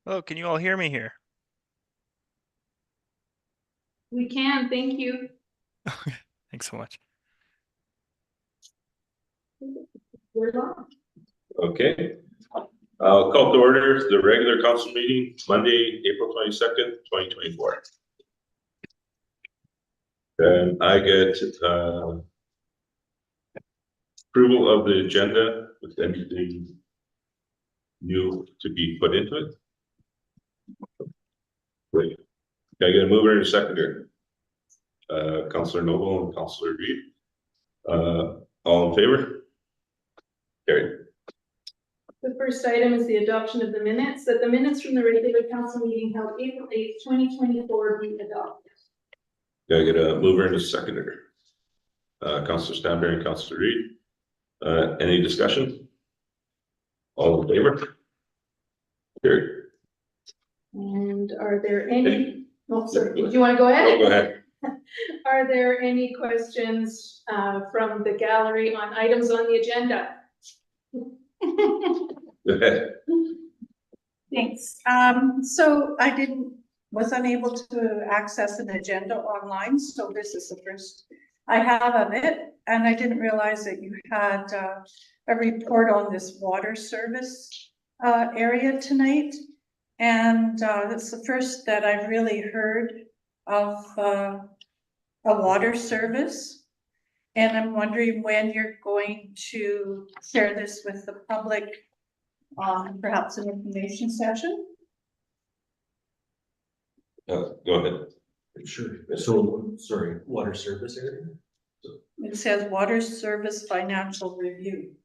Oh, can you all hear me here? We can, thank you. Thanks so much. We're on. Okay. I'll call to order the regular council meeting, Monday, April 22nd, 2024. And I get approval of the agenda with anything new to be put into it. Great. Can I get a mover and a seconder? Councillor Noble and Councillor Reid. All in favor? Carried. The first item is the adoption of the minutes, that the minutes from the regular council meeting held April 8th, 2024 be adopted. Can I get a mover and a seconder? Councillor Stanbury and Councillor Reid. Any discussion? All in favor? Carried. And are there any, oh, sorry, do you want to go ahead? Oh, go ahead. Are there any questions from the gallery on items on the agenda? Go ahead. Thanks. So I was unable to access an agenda online, so this is the first I have of it, and I didn't realize that you had a report on this water service area tonight, and it's the first that I've really heard of a water service, and I'm wondering when you're going to share this with the public. Perhaps an information session. Go ahead. Sure. So, sorry, water service area? It says water service financial review.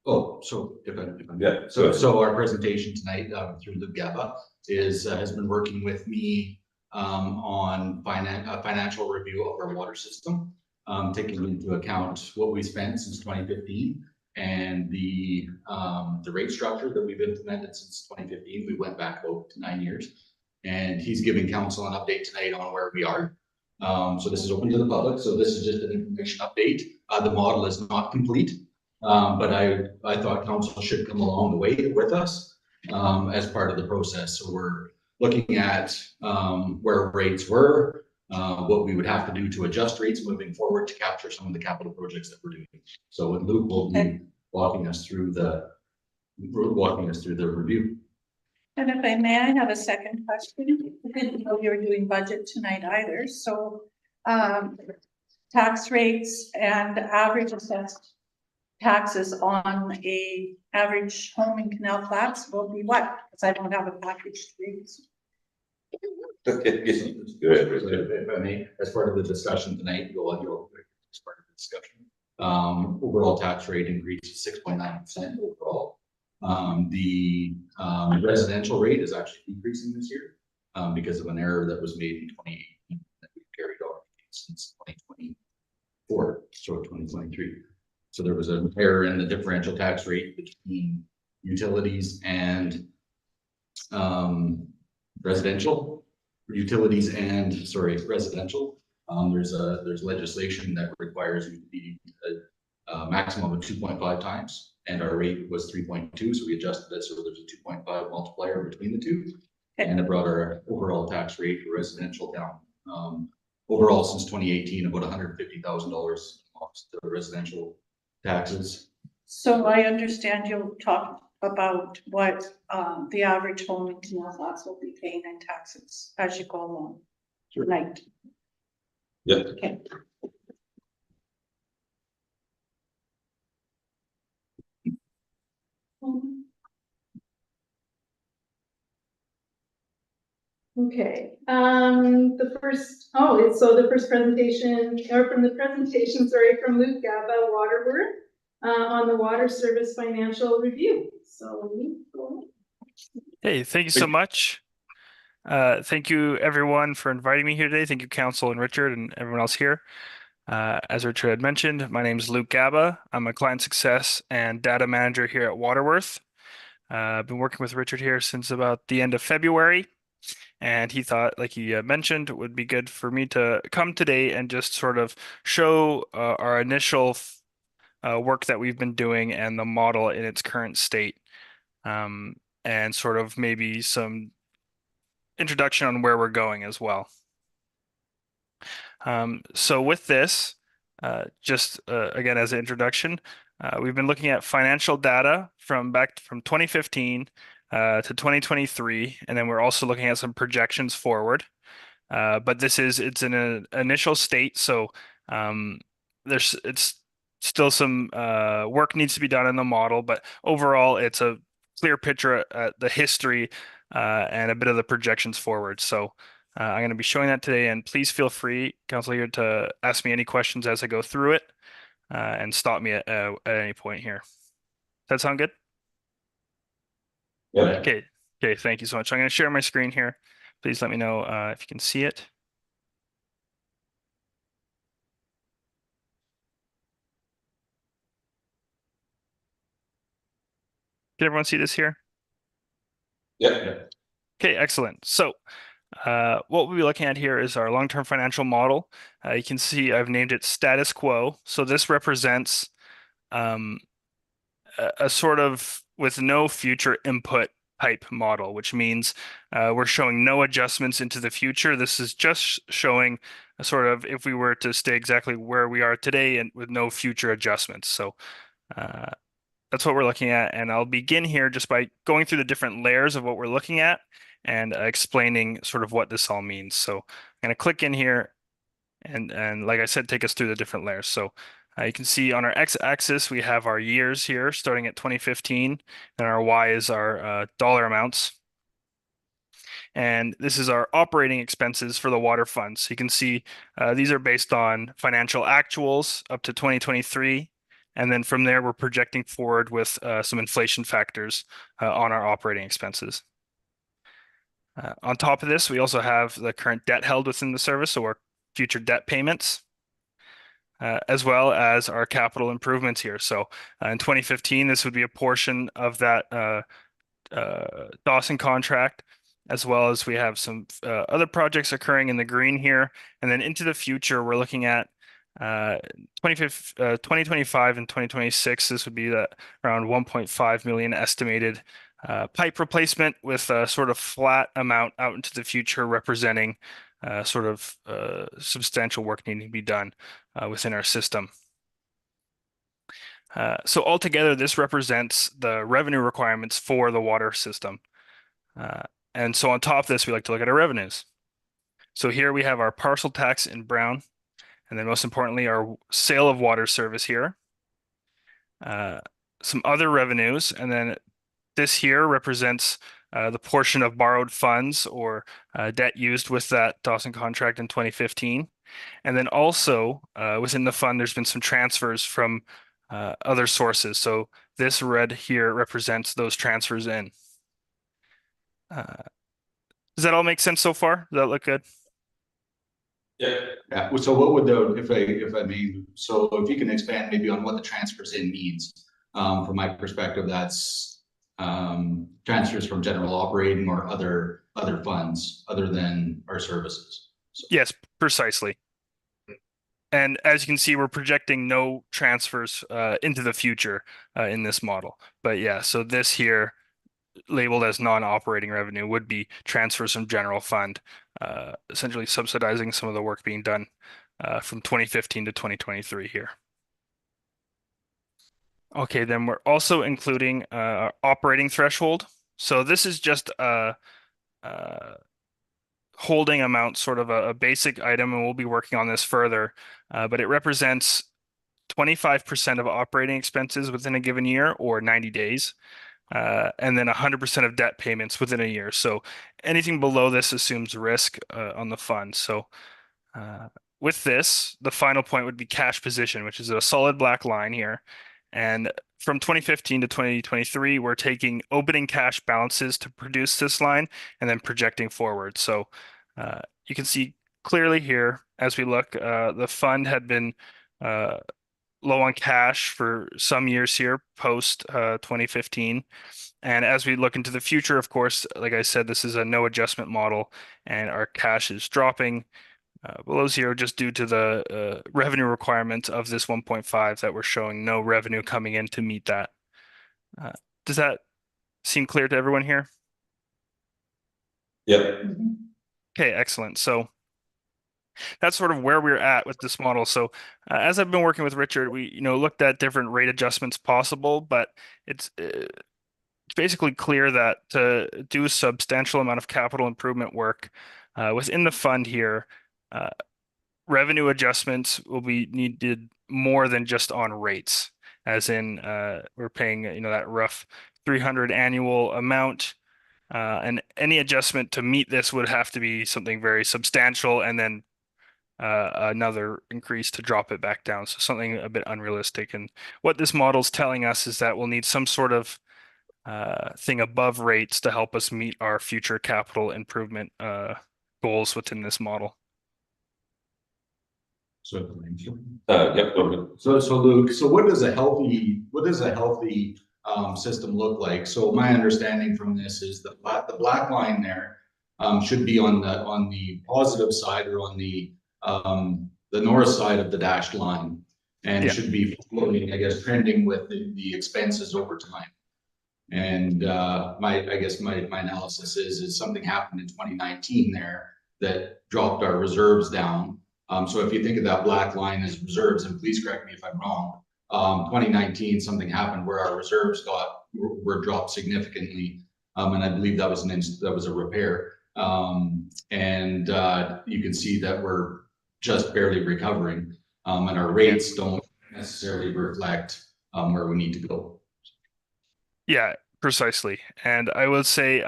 Oh, so if I Yeah. so our presentation tonight through Luke Gaba has been working with me on financial review of our water system, taking into account what we spent since 2015 and the rate structure that we've implemented since 2015. We went back about 9 years, and he's giving council an update tonight on where we are. So this is open to the public. So this is just an information update. The model is not complete, but I thought council should come along the way with us as part of the process. So we're looking at where rates were, what we would have to do to adjust rates moving forward to capture some of the capital projects that we're doing. So Luke will be walking us through the review. And if I may, I have a second question. I didn't know you were doing budget tonight either. So tax rates and average assessed taxes on a average home in Canal Flats will be what? Because I don't have a package to read. Go ahead. If I may, as part of the discussion tonight, you'll as part of the discussion. Overall tax rate increased to 6.9% overall. The residential rate is actually decreasing this year because of an error that was made in 2018 that we carried on since 2024, so 2023. So there was an error in the differential tax rate between utilities and residential. Residential. There's legislation that requires you to be a maximum of 2.5 times, and our rate was 3.2, so we adjusted it so there's a 2.5 multiplier between the two, and it brought our overall tax rate for residential down. Overall, since 2018, about $150,000 lost to residential taxes. So I understand you'll talk about what the average home in Canal Flats will be paying in taxes as you go along tonight. Yeah. Okay. Okay, the first presentation, or from the presentation, sorry, from Luke Gaba, Waterworth, on the water service financial review. So Luke, go ahead. Hey, thank you so much. Thank you everyone for inviting me here today. Thank you, Council and Richard and everyone else here. As Richard had mentioned, my name is Luke Gaba. I'm a client success and data manager here at Waterworth. I've been working with Richard here since about the end of February. And he thought, like he mentioned, it would be good for me to come today and just sort of show our initial work that we've been doing and the model in its current state. and sort of maybe some introduction on where we're going as well. So with this, just again as an introduction, we've been looking at financial data from 2015 to 2023, and then we're also looking at some projections forward. But it's in an initial state, so it's still some work needs to be done in the model, but overall it's a clear picture at the history and a bit of the projections forward. So I'm going to be showing that today, and please feel free, Council, here to ask me any questions as I go through it and stop me at any point here. Does that sound good? Yeah. Okay. Okay, thank you so much. I'm going to share my screen here. Please let me know if you can see it. Can everyone see this here? Yeah. Okay, excellent. So what we'll be looking at here is our long-term financial model. You can see I've named it status quo. So this represents a sort of with no future input type model, which means we're showing no adjustments into the future. This is just showing a sort of if we were to stay exactly where we are today and with no future adjustments. So that's what we're looking at. And I'll begin here just by going through the different layers of what we're looking at and explaining sort of what this all means. So I'm going to click in here and like I said, take us through the different layers. So you can see on our x-axis, we have our years here starting at 2015, and our y is our dollar amounts. And this is our operating expenses for the water fund. So you can see these are based on financial actuals up to 2023. And then from there, we're projecting forward with some inflation factors on our operating expenses. On top of this, we also have the current debt held within the service, so our future debt payments, as well as our capital improvements here. So in 2015, this would be a portion of that Dawson contract, as well as we have some other projects occurring in the green here. And then into the future, we're looking at 2025 and 2026. This would be around 1.5 million estimated pipe replacement with a sort of flat amount out into the future, representing sort of substantial work needing to be done within our system. So altogether, this represents the revenue requirements for the water system. And so on top of this, we like to look at our revenues. So here we have our parcel tax in brown, and then most importantly, our sale of water service here. Some other revenues, and then this here represents the portion of borrowed funds or debt used with that Dawson contract in 2015. And then also within the fund, there's been some transfers from other sources. So this red here represents those transfers in. Does that all make sense so far? Does that look good? Yeah. Yeah, so what would if I may, so if you can expand maybe on what the transfers in means, from my perspective, that's transfers from general operating or other funds other than our services. So. Yes, precisely. And as you can see, we're projecting no transfers into the future in this model. But yeah, so this here labeled as non-operating revenue would be transfers from general fund, essentially subsidizing some of the work being done from 2015 to 2023 here. Okay, then we're also including operating threshold. So this is just a holding amount, sort of a basic item, and we'll be working on this further, but it represents 25% of operating expenses within a given year or 90 days. And then 100% of debt payments within a year. So anything below this assumes risk on the fund. So with this, the final point would be cash position, which is a solid black line here. And from 2015 to 2023, we're taking opening cash balances to produce this line and then projecting forward. So you can see clearly here as we look, the fund had been low on cash for some years here post 2015. And as we look into the future, of course, like I said, this is a no adjustment model and our cash is dropping below zero just due to the revenue requirement of this 1.5 that we're showing no revenue coming in to meet that. Does that seem clear to everyone here? Yep. Okay, excellent. So that's sort of where we're at with this model. So as I've been working with Richard, we looked at different rate adjustments possible, but it's basically clear that to do a substantial amount of capital improvement work within the fund here, revenue adjustments will be needed more than just on rates, as in we're paying that rough 300 annual amount. And any adjustment to meet this would have to be something very substantial, and then another increase to drop it back down. So something a bit unrealistic. And what this model's telling us is that we'll need some sort of thing above rates to help us meet our future capital improvement goals within this model. So, Yep, go ahead. so Luke, so what does a healthy system look like? So my understanding from this is the black line there should be on the positive side, or on the north side of the dashed line, and Yeah. should be floating, I guess, trending with the expenses over time. And my analysis is something happened in 2019 there that dropped our reserves down. So if you think of that black line as reserves, and please correct me if I'm wrong, 2019 something happened where our reserves were dropped significantly, and I believe that was a repair. And you can see that we're just barely recovering, and our rates don't necessarily reflect where we need to go. Yeah, precisely. And I would say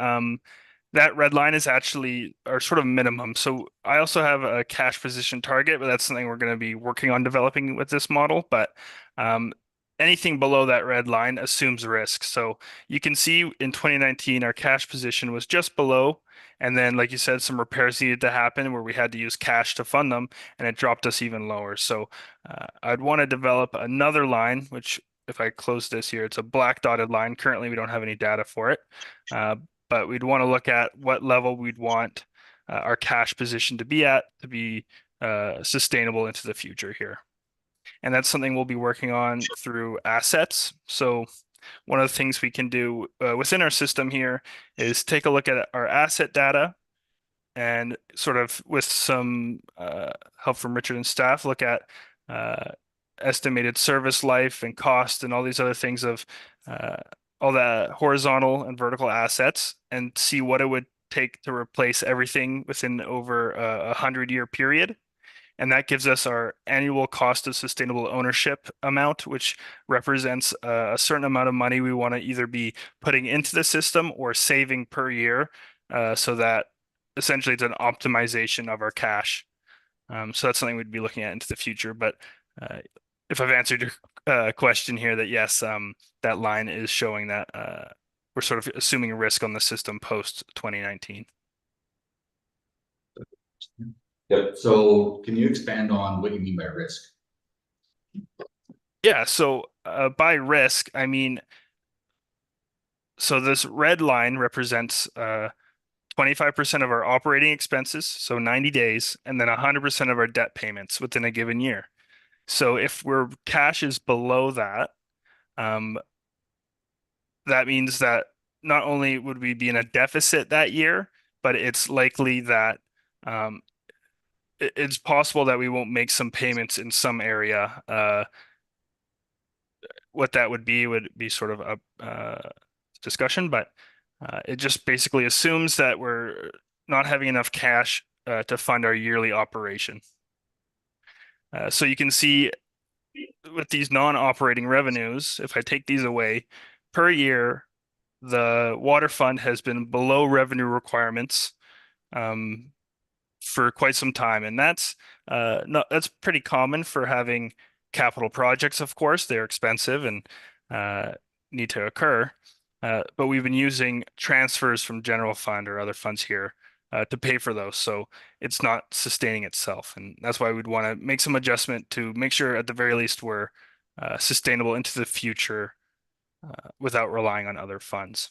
that red line is actually our sort of minimum. So I also have a cash position target, but that's something we're going to be working on developing with this model. But anything below that red line assumes risk. So you can see in 2019, our cash position was just below. And then, like you said, some repairs needed to happen where we had to use cash to fund them, and it dropped us even lower. So I'd want to develop another line, which if I close this here, it's a black dotted line. Currently, we don't have any data for it. But we'd want to look at what level we'd want our cash position to be at to be sustainable into the future here. And that's something we'll be working on through assets. So one of the things we can do within our system here is take a look at our asset data, and sort of with some help from Richard and staff, look at estimated service life and cost and all these other things of all the horizontal and vertical assets, and see what it would take to replace everything within over a 100-year period. And that gives us our annual cost of sustainable ownership amount, which represents a certain amount of money we want to either be putting into the system or saving per year, so that essentially it's an optimization of our cash. So that's something we'd be looking at into the future. But if I've answered your question here, that yes, that line is showing that we're sort of assuming risk on the system post 2019. Yep. So can you expand on what you mean by risk? Yeah, so by risk, I mean, so this red line represents 25% of our operating expenses, so 90 days, and then 100% of our debt payments within a given year. So if cash is below that, that means that not only would we be in a deficit that year, but it's likely that it's possible that we won't make some payments in some area. What that would be sort of a discussion, but it just basically assumes that we're not having enough cash to fund our yearly operation. So you can see with these non-operating revenues, if I take these away, per year, the water fund has been below revenue requirements for quite some time. And that's pretty common for having capital projects, of course. They're expensive and need to occur. But we've been using transfers from general fund or other funds here to pay for those. So it's not sustaining itself. And that's why we'd want to make some adjustment to make sure at the very least we're sustainable into the future without relying on other funds.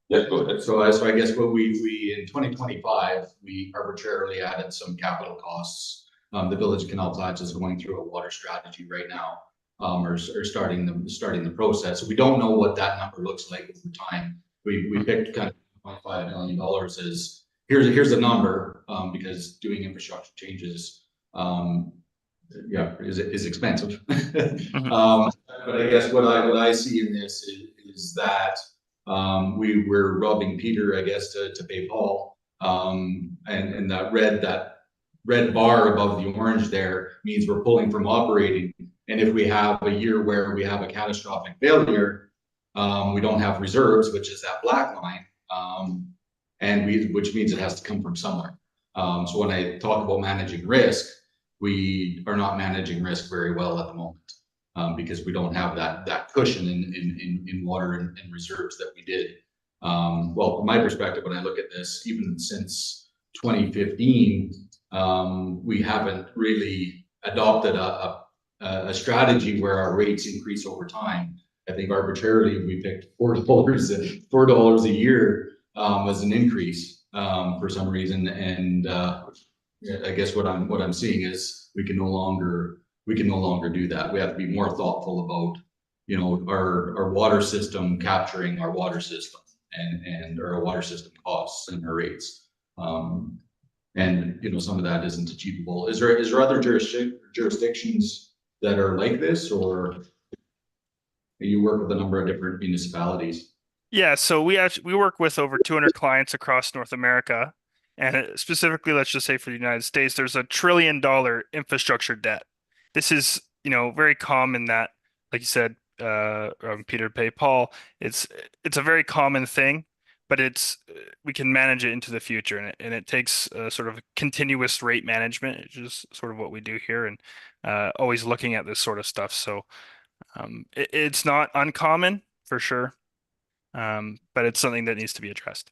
Yeah, go ahead. So I guess what we in 2025, we arbitrarily added some capital costs. The Village of Canal Flats is going through a water strategy right now. or starting the process. We don't know what that number looks like over time. We picked kind of $1.5 million as here's a number, because doing infrastructure changes, is expensive. But I guess what I see in this is that we're robbing Peter, I guess, to pay Paul. And that red bar above the orange there means we're pulling from operating. And if we have a year where we have a catastrophic failure, we don't have reserves, which is that black line, which means it has to come from somewhere. So when I talk about managing risk, we are not managing risk very well at the moment, because we don't have that cushion in water and reserves that we did. Well, from my perspective, when I look at this, even since 2015, we haven't really adopted a strategy where our rates increase over time. I think arbitrarily we picked $4 a year as an increase for some reason, and I guess what I'm seeing is we can no longer do that. We have to be more thoughtful about, our water system, capturing our water system and our water system costs and our rates. And some of that isn't achievable. Is there other jurisdictions that are like this, or you work with a number of different municipalities? Yeah, so we work with over 200 clients across North America, and specifically, let's just say for the United States, there's $1 trillion infrastructure debt. This is, very common that, like you said, Peter pay Paul. It's a very common thing, but we can manage it into the future, and it takes sort of continuous rate management, which is sort of what we do here, and always looking at this sort of stuff. So it's not uncommon for sure. But it's something that needs to be addressed.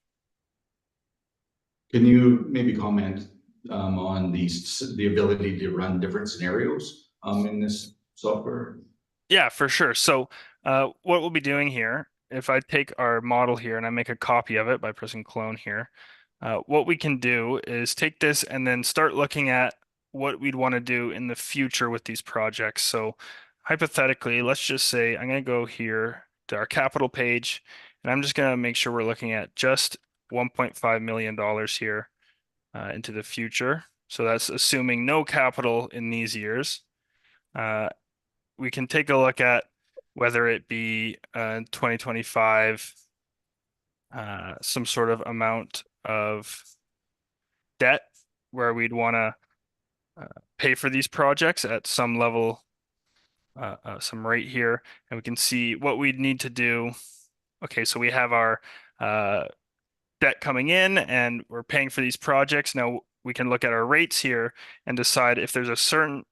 Can you maybe comment on the ability to run different scenarios in this software? Yeah, for sure. So what we'll be doing here, if I take our model here and I make a copy of it by pressing clone here, what we can do is take this and then start looking at what we'd want to do in the future with these projects. So hypothetically, let's just say I'm going to go here to our capital page, and I'm just going to make sure we're looking at just $1.5 million here into the future. So that's assuming no capital in these years. We can take a look at whether it be 2025, some sort of amount of debt where we'd want to pay for these projects at some level, some rate here, and we can see what we'd need to do. Okay, so we have our debt coming in and we're paying for these projects. Now we can look at our rates here and decide if there's a certain,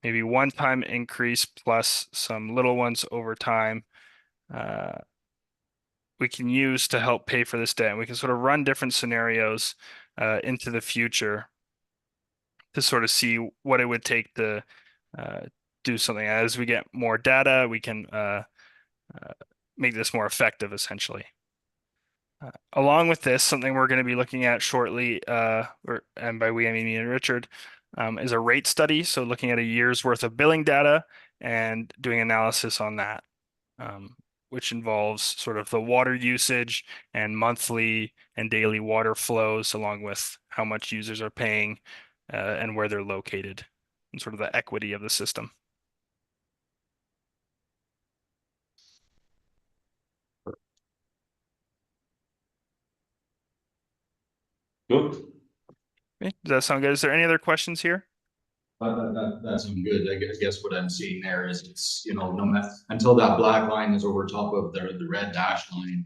maybe one-time increase plus some little ones over time we can use to help pay for this debt. And we can sort of run different scenarios into the future to sort of see what it would take to do something. As we get more data, we can make this more effective, essentially. Along with this, something we're going to be looking at shortly, and by we I mean me and Richard, is a rate study. So looking at a year's worth of billing data and doing analysis on that, which involves sort of the water usage and monthly and daily water flows, along with how much users are paying and where they're located, and sort of the equity of the system. Good. Okay, does that sound good? Is there any other questions here? That's good. I guess what I'm seeing there is it's, no matter until that black line is over top of the red dash line,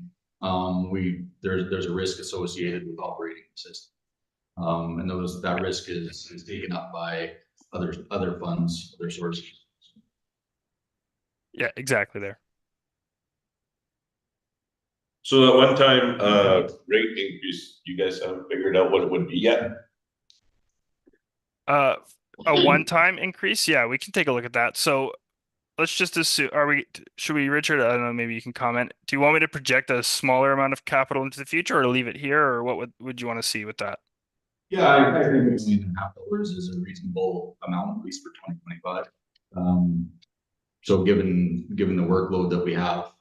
there's a risk associated with operating the system. And that risk is taken up by other funds, other sources. Yeah, exactly there. So that one time rate increase, you guys haven't figured out what it would be yet? A one-time increase? Yeah, we can take a look at that. So let's just assume, should we, Richard, I don't know, maybe you can comment. Do you want me to project a smaller amount of capital into the future or leave it here, or what would you want to see with that? Yeah, I think $1.5 million is a reasonable amount, at least for 2025. So given the workload that we have.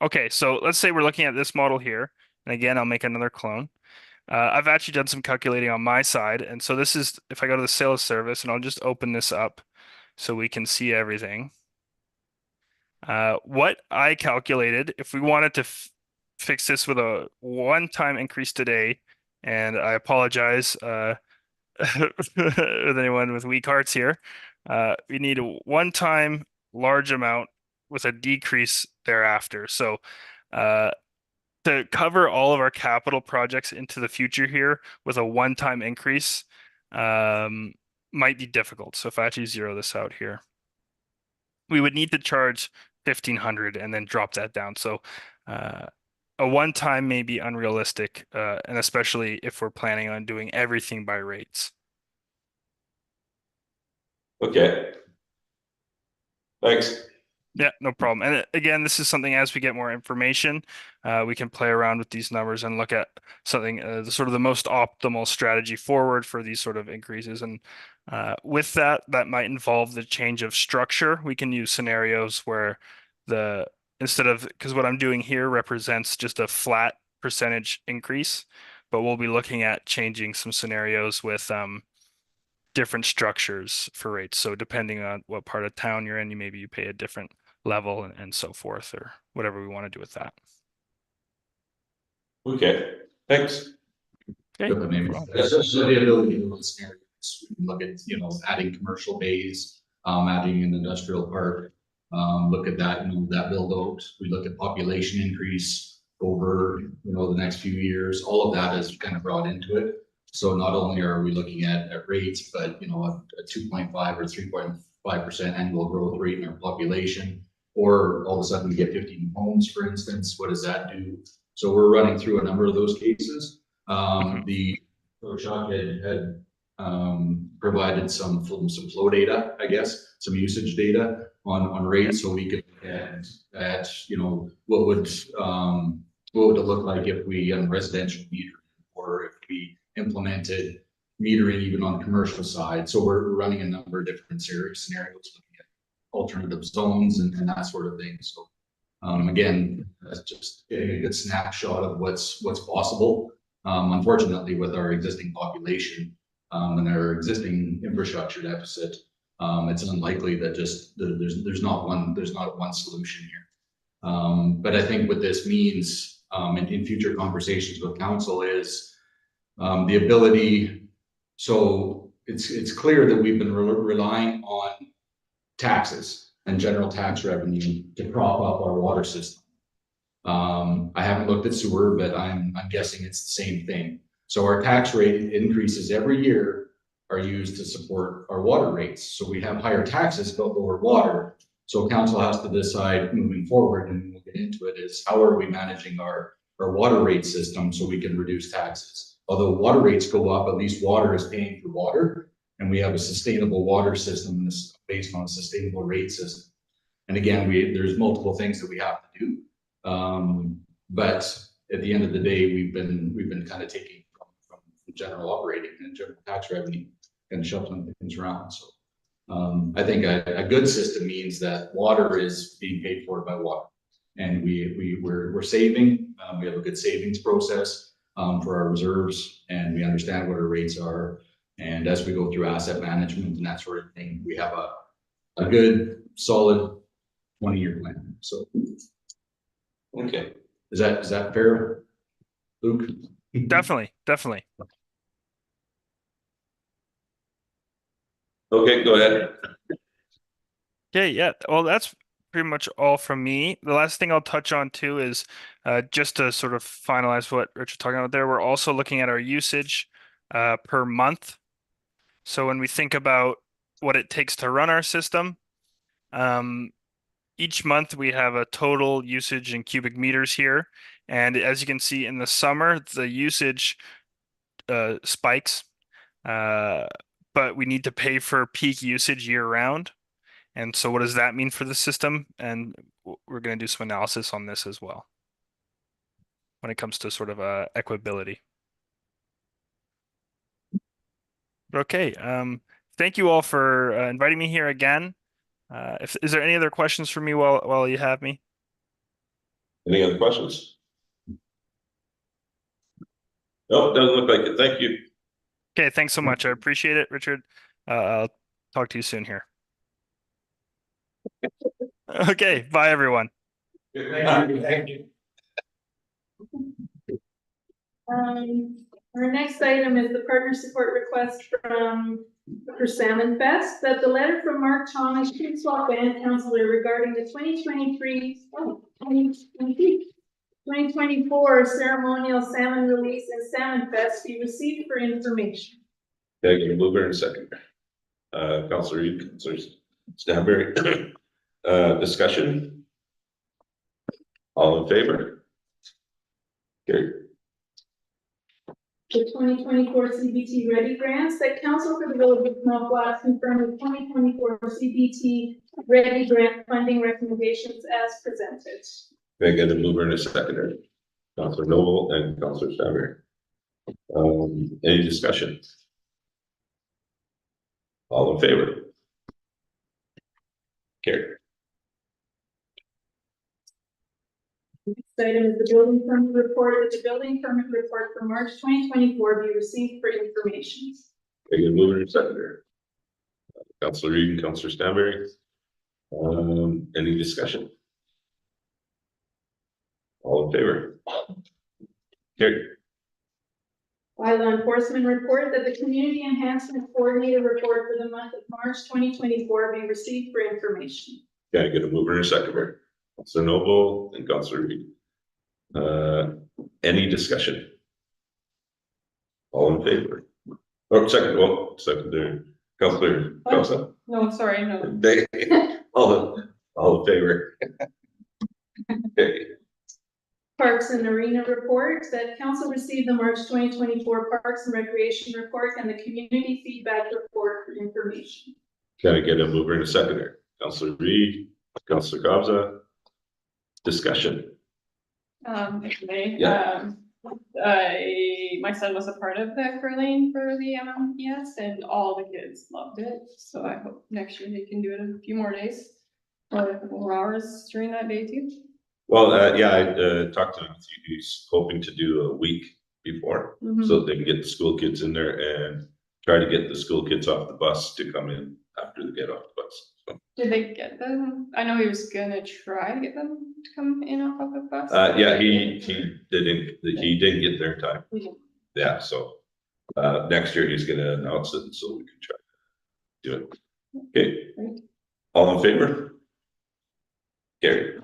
Okay, so let's say we're looking at this model here, and again, I'll make another clone. I've actually done some calculating on my side, and so this is if I go to the sales service, and I'll just open this up so we can see everything. What I calculated, if we wanted to fix this with a one-time increase today, and I apologize with anyone with weak hearts here, we need a one-time large amount with a decrease thereafter. So to cover all of our capital projects into the future here with a one-time increase might be difficult. So if I actually zero this out here, we would need to charge 1,500 and then drop that down. So a one-time may be unrealistic, and especially if we're planning on doing everything by rates. Okay. Thanks. Yeah, no problem. And again, this is something as we get more information, we can play around with these numbers and look at something, the sort of the most optimal strategy forward for these sort of increases. And with that, that might involve the change of structure. We can use scenarios where instead of, because what I'm doing here represents just a flat percentage increase, but we'll be looking at changing some scenarios with different structures for rates. So depending on what part of town you're in, maybe you pay a different level and so forth, or whatever we want to do with that. Okay, thanks. Okay. But maybe no problem. that's just the ability to look at scenarios. We can look at, adding commercial bays, adding an industrial park. Look at that, that build out. We look at population increase over, the next few years. All of that is kind of brought into it. So not only are we looking at rates, but a 2.5 or 3.5% annual growth rate in our population, or all of a sudden we get 15 homes, for instance. What does that do? So we're running through a number of those cases. The workshop had provided some flow data, I guess, some usage data on rates, so we could look at what would it look like if we residential meter, or if we implemented metering even on the commercial side. So we're running a number of different scenarios, looking at alternative zones and that sort of thing. So again, that's just getting a good snapshot of what's possible. Unfortunately, with our existing population and our existing infrastructure deficit, it's unlikely that there's not one solution here. But I think what this means in future conversations with council is the ability. So it's clear that we've been relying on taxes and general tax revenue to prop up our water system. I haven't looked at sewer, but I'm guessing it's the same thing. So our tax rate increases every year are used to support our water rates. So we have higher taxes but lower water. So council has to decide moving forward, and we'll get into it, is how are we managing our water rate system so we can reduce taxes? Although water rates go up, at least water is paying for water, and we have a sustainable water system that's based on a sustainable rate system. And again, there's multiple things that we have to do. But at the end of the day, we've been kind of taking from general operating and general tax revenue and shuffling things around. So I think a good system means that water is being paid for by water, and we're saving. We have a good savings process for our reserves, and we understand what our rates are. And as we go through asset management and that sort of thing, we have a good solid 20-year plan. So Okay. is that fair, Luke? Definitely. Okay, go ahead. Okay, yeah. Well, that's pretty much all from me. The last thing I'll touch on too is just to sort of finalize what Richard's talking about there. We're also looking at our usage per month. So when we think about what it takes to run our system, each month we have a total usage in cubic meters here. And as you can see in the summer, the usage spikes, but we need to pay for peak usage year round. And so what does that mean for the system? And we're going to do some analysis on this as well when it comes to sort of equability. Okay, thank you all for inviting me here again. Is there any other questions for me while you have me? Any other questions? No, it doesn't look like it. Thank you. Okay, thanks so much. I appreciate it, Richard. I'll talk to you soon here. Okay, bye everyone. Thank you. Our next item is the partner support request for Salmon Fest, that the letter from Mark Thomas, Kingswalk Band Counselor regarding the 2024 ceremonial salmon release and Salmon Fest be received for information. Okay, get a mover and a second. Councilor Reed, Councilor Stanberry. Discussion? All in favor? Carried. The 2024 CBT Ready grants, that Council for the Village of Small Flats confirmed the 2024 CBT Ready grant funding recommendations as presented. Okay, get a mover and a seconder. Councilor Noble and Councilor Stanberry. Any discussion? All in favor? Carried. Next item is the building permit report, that the building permit report for March 2024 be received for information. Okay, get a mover and a seconder. Councilor Reed and Councilor Stanberry. Any discussion? All in favor? Carried. Bylaw enforcement report, that the community enhancement coordinator report for the month of March 2024 be received for information. Okay, get a mover and a seconder. Councilor Noble and Councilor Reed. Any discussion? All in favor? Oh, seconder, Councilor Cosa. No, sorry, no. They, all in favor? Okay, Parks and Arena report, that council received the March 2024 Parks and Recreation report and the community feedback report for information. can I get a mover and a seconder? Councilor Reed, Councilor Gobza. Discussion. Actually, Yeah. my son was a part of the curling for the MMPS and all the kids loved it. So I hope next year they can do it a few more days or a couple more hours during that day too. Well, yeah, I talked to him. He's hoping to do a week before, so they can get the school kids in there and try to get the school kids off the bus to come in after they get off the bus. So, Did they get them? I know he was gonna try to get them to come in off of the bus. yeah, he didn't get there in time. Yeah, so next year he's gonna announce it so we can try to do it. Okay, Great. all in favor? Carried.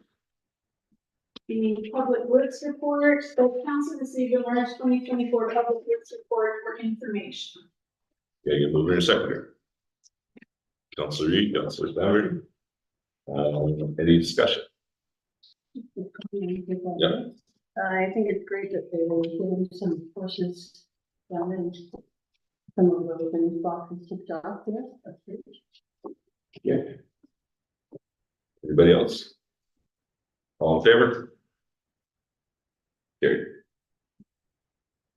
The Public Works report, the council received the March 2024 Public Works report for information. Okay, you move in a seconder. Councilor Reed, Councilor Stanberry. Any discussion? Yeah. I think it's great that they were doing some courses down in some of those things, boxes ticked off there. That's great. Yeah. Anybody else? All in favor? Carried.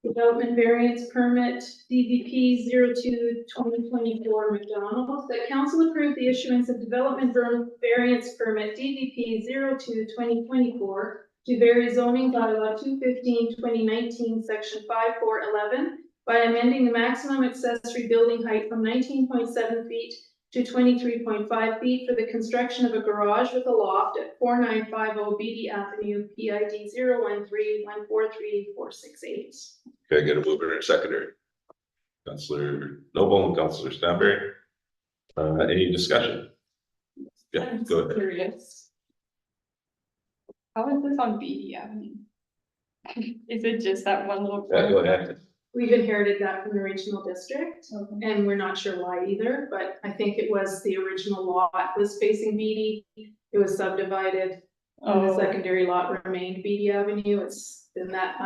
Development variance permit DVP 02-2024 McDonald's, that council approved the issuance of development variance permit DVP 02-2024 to vary zoning bylaw 215-2019 section 5411 by amending the maximum accessory building height from 19.7 feet to 23.5 feet for the construction of a garage with a loft at 4950 Beatty Avenue, PID 013-143-468. Okay, get a mover and a seconder. Councilor Noble and Councilor Stanberry. Any discussion? Yeah, I'm go ahead. curious. How is this on Beatty Avenue? Is it just that one little? Yeah, go ahead. We've inherited that from the regional district, Okay. and we're not sure why either, but I think it was the original lot was facing Beatty. It was subdivided, and the Oh, secondary lot remained Beatty Avenue. It's been that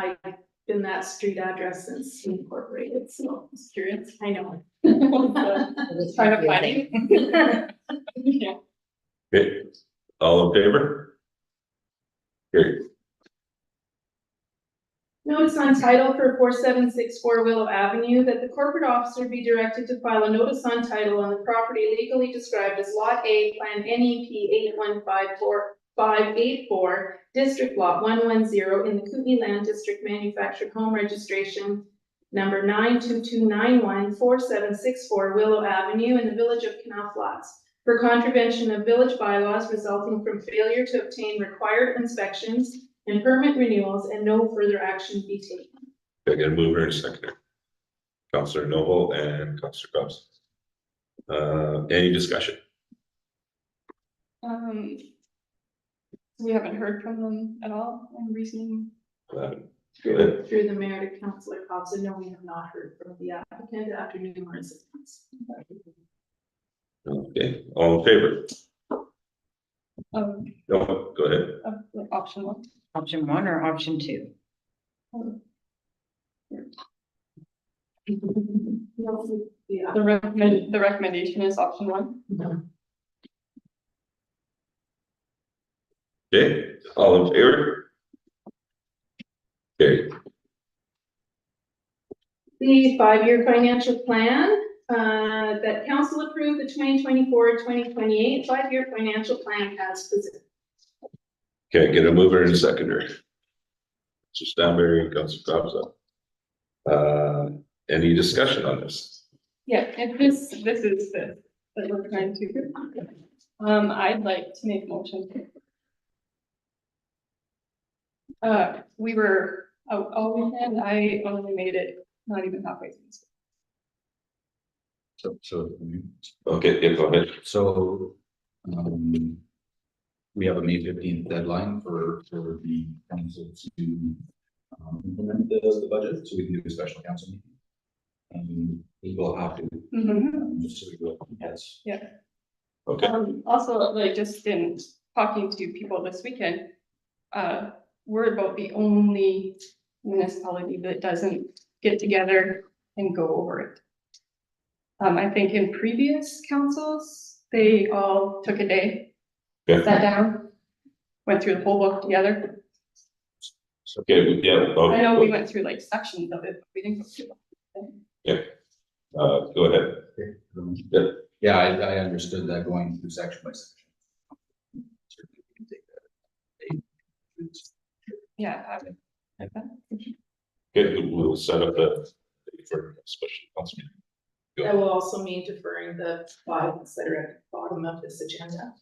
street address since we incorporated, so just curious. I know. Trying to find it. Yeah. Okay, all in favor? Carried. Notice on title for 4764 Willow Avenue that the corporate officer be directed to file a notice on title on the property legally described as Lot A, Plan NEP 8154584, District Lot 110 in the Kootenai Land District Manufactured Home Registration number 922914764 Willow Avenue in the Village of Canal Flats for contravention of village bylaws resulting from failure to obtain required inspections and permit renewals, and no further action be taken. I get a mover and a seconder. Counselor Noble and Counselor Cobbs. Any discussion? We haven't heard from them at all in recent. Go ahead. Through the mayor to Councillor Cobbs, and no, we have not heard from the applicant after numerous attempts. Okay, all in favor? Um, No, go ahead. like option one. Option 1 or option 2? Yeah. The recommendation is option one. Okay, all in favor? Okay, The 5-year financial plan, that council approved the 2024-2028 5-year financial plan as presented. okay, get a mover and a seconder. So Stanberry and Counselor Cobbs up. Any discussion on this? Yeah, if this is the, that we're trying to do. I'd like to make a motion. We were out all weekend, I only made it not even halfway through. Okay, yeah, go ahead. So, we have a May 15th deadline for the council to implement the budget, so we can do a special council meeting. We will have to, just so we go, yes. Yeah. Okay, Also, like, just in talking to people this weekend, we're about the only municipality that doesn't get together and go over it. I think in previous councils, they all took a day, yeah, sat down, went through the whole book together. okay, yeah. I know we went through like sections of it, but we didn't go through it. Go ahead. Yeah. Yeah, I understood that going through section by section. Certainly we can take that. Yeah, I would like that. Okay, we'll set up a for a special council meeting. That will also mean deferring the files that are at the bottom of this agenda.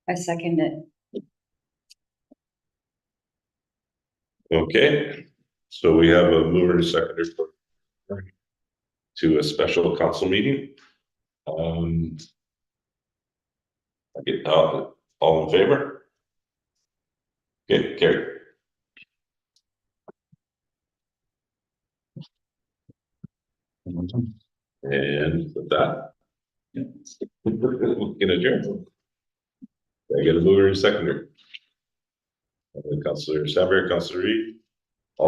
I second it. Okay, so we have a mover and a seconder to a special council meeting. Okay, all in favor? Okay, carry. And with that, we can adjourn. I get a mover and a seconder. Councillor Stanberry, Councillor Reed,